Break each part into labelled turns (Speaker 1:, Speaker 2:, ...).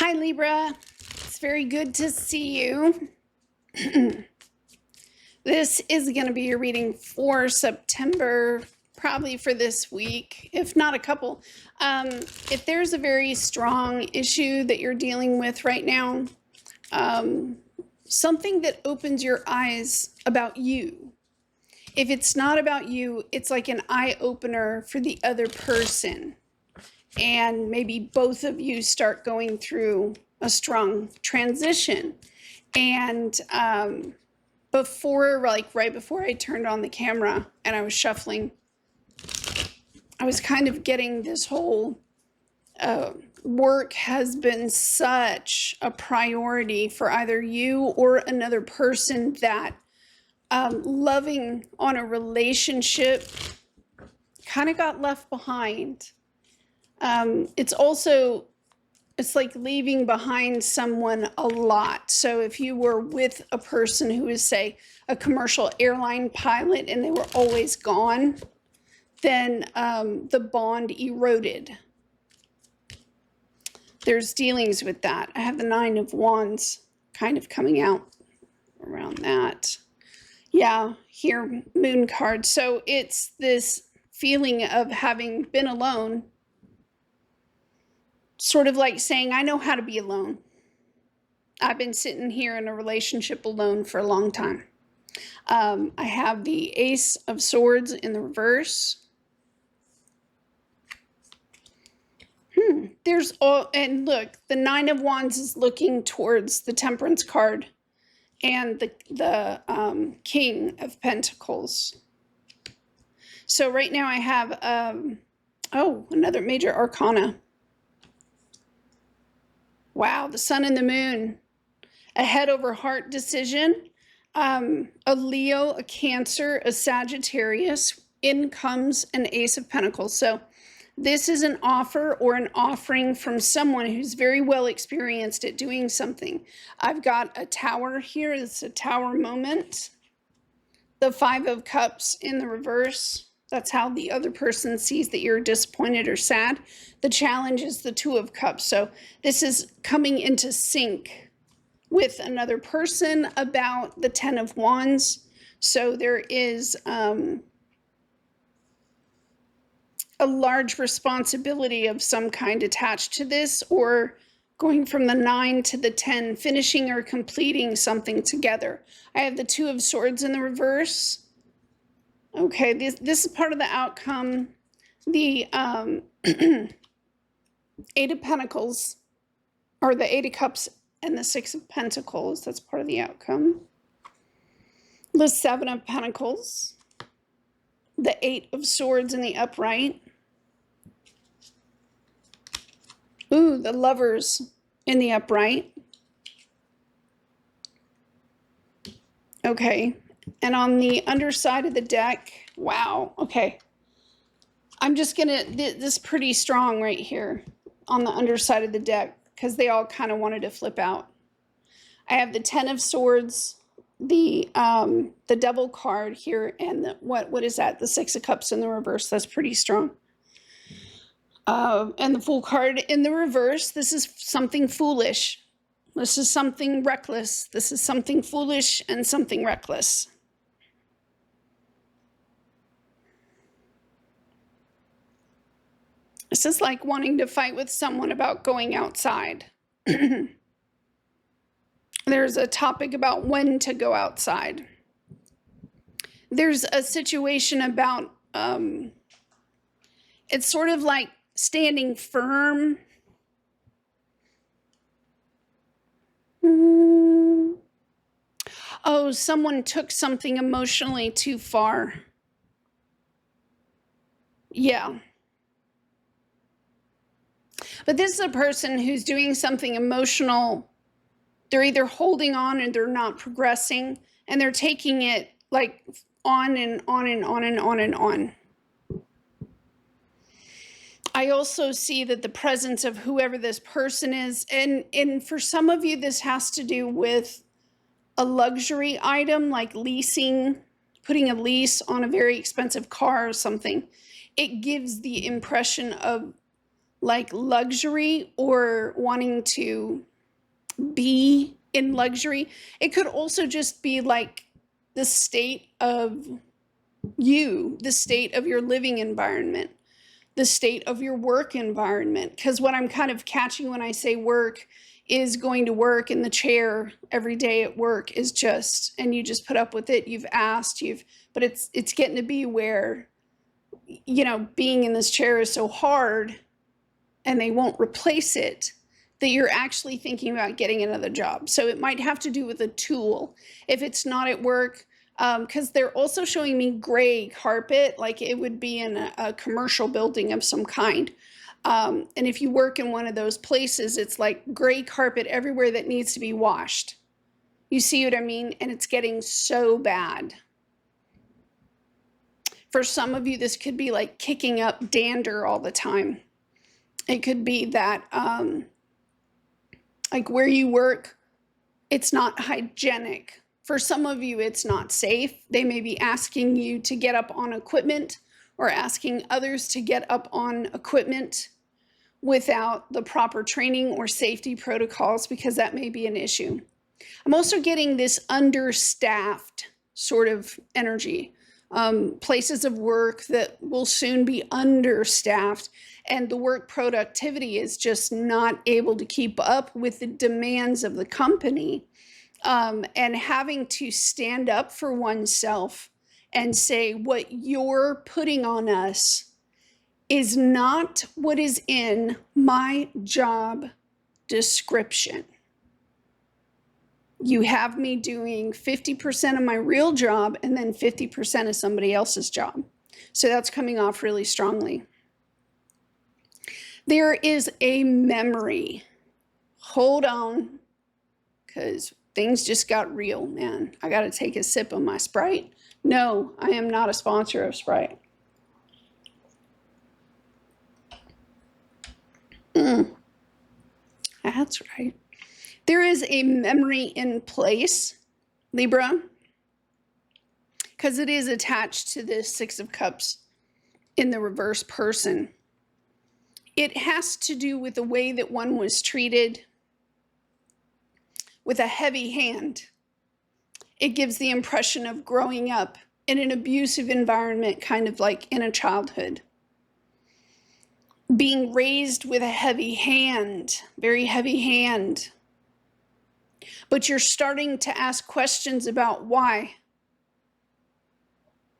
Speaker 1: Hi, Libra. It's very good to see you. This is going to be your reading for September, probably for this week, if not a couple. If there's a very strong issue that you're dealing with right now, something that opens your eyes about you. If it's not about you, it's like an eye opener for the other person. And maybe both of you start going through a strong transition. And right before I turned on the camera and I was shuffling, I was kind of getting this whole work has been such a priority for either you or another person that loving on a relationship kind of got left behind. It's like leaving behind someone a lot. So if you were with a person who is, say, a commercial airline pilot and they were always gone, then the bond eroded. There's dealings with that. I have the Nine of Wands kind of coming out around that. Yeah, here, Moon card. So it's this feeling of having been alone, sort of like saying, I know how to be alone. I've been sitting here in a relationship alone for a long time. I have the Ace of Swords in the reverse. And look, the Nine of Wands is looking towards the Temperance card and the King of Pentacles. So right now I have, another major arcana. Wow, the Sun and the Moon, a head over heart decision, a Leo, a Cancer, a Sagittarius, in comes an Ace of Pentacles. So this is an offer or an offering from someone who's very well experienced at doing something. I've got a Tower here. It's a Tower moment. The Five of Cups in the reverse. That's how the other person sees that you're disappointed or sad. The challenge is the Two of Cups. So this is coming into sync with another person about the Ten of Wands. So there is a large responsibility of some kind attached to this, or going from the 9 to the 10, finishing or completing something together. I have the Two of Swords in the reverse. Okay, this is part of the outcome. The Eight of Pentacles, or the Eight of Cups and the Six of Pentacles, that's part of the outcome. The Seven of Pentacles, the Eight of Swords in the upright. Ooh, the Lovers in the upright. Okay, and on the underside of the deck, wow, okay. I'm just gonna, this is pretty strong right here on the underside of the deck because they all kind of wanted to flip out. I have the Ten of Swords, the Devil card here, and the, what is that? The Six of Cups in the reverse. That's pretty strong. And the Fool card in the reverse. This is something foolish. This is something reckless. This is something foolish and something reckless. This is like wanting to fight with someone about going outside. There's a topic about when to go outside. There's a situation about, it's sort of like standing firm. Oh, someone took something emotionally too far. Yeah. But this is a person who's doing something emotional. They're either holding on or they're not progressing, and they're taking it like on and on and on and on and on. I also see that the presence of whoever this person is, and for some of you, this has to do with a luxury item like leasing, putting a lease on a very expensive car or something. It gives the impression of like luxury or wanting to be in luxury. It could also just be like the state of you, the state of your living environment, the state of your work environment. Because what I'm kind of catching when I say work is going to work in the chair every day at work is just, and you just put up with it. You've asked, but it's getting to be where, you know, being in this chair is so hard and they won't replace it, that you're actually thinking about getting another job. So it might have to do with a tool. If it's not at work, because they're also showing me gray carpet, like it would be in a commercial building of some kind. And if you work in one of those places, it's like gray carpet everywhere that needs to be washed. You see what I mean? And it's getting so bad. For some of you, this could be like kicking up dander all the time. It could be that, like where you work, it's not hygienic. For some of you, it's not safe. They may be asking you to get up on equipment or asking others to get up on equipment without the proper training or safety protocols, because that may be an issue. I'm also getting this understaffed sort of energy. Places of work that will soon be understaffed, and the work productivity is just not able to keep up with the demands of the company, and having to stand up for oneself and say what you're putting on us is not what is in my job description. You have me doing 50% of my real job and then 50% of somebody else's job. So that's coming off really strongly. There is a memory. Hold on, because things just got real, man. I got to take a sip of my Sprite. No, I am not a sponsor of Sprite. That's right. There is a memory in place, Libra, because it is attached to this Six of Cups in the reverse person. It has to do with the way that one was treated with a heavy hand. It gives the impression of growing up in an abusive environment, kind of like in a childhood. Being raised with a heavy hand, very heavy hand. But you're starting to ask questions about why,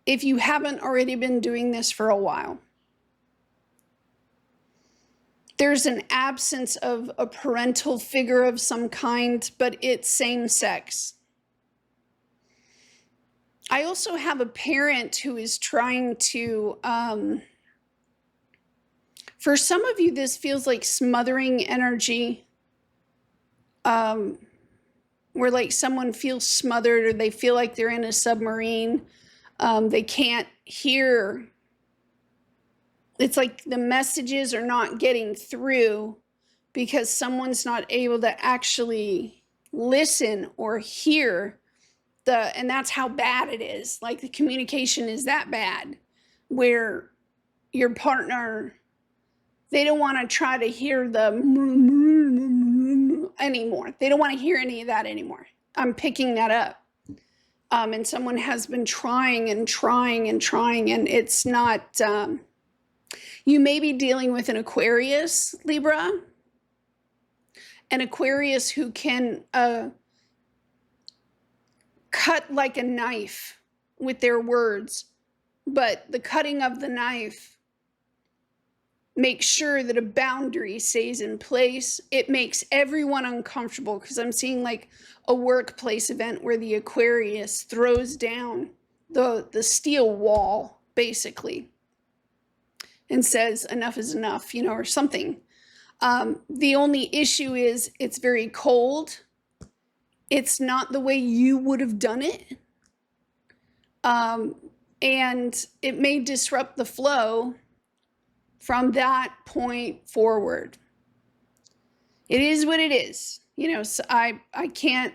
Speaker 1: if you haven't already been doing this for a while. There's an absence of a parental figure of some kind, but it's same sex. I also have a parent who is trying to, for some of you, this feels like smothering energy, where like someone feels smothered or they feel like they're in a submarine. They can't hear. It's like the messages are not getting through because someone's not able to actually listen or hear and that's how bad it is. Like the communication is that bad, where your partner, they don't want to try to hear the anymore. They don't want to hear any of that anymore. I'm picking that up. And someone has been trying and trying and trying, and it's not, you may be dealing with an Aquarius, Libra, an Aquarius who can cut like a knife with their words, but the cutting of the knife makes sure that a boundary stays in place. It makes everyone uncomfortable, because I'm seeing like a workplace event where the Aquarius throws down the steel wall, basically, and says enough is enough, you know, or something. The only issue is it's very cold. It's not the way you would have done it. And it may disrupt the flow from that point forward. It is what it is. You know, so I can't,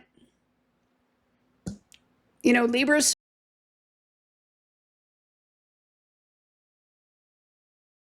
Speaker 1: you know, Libra's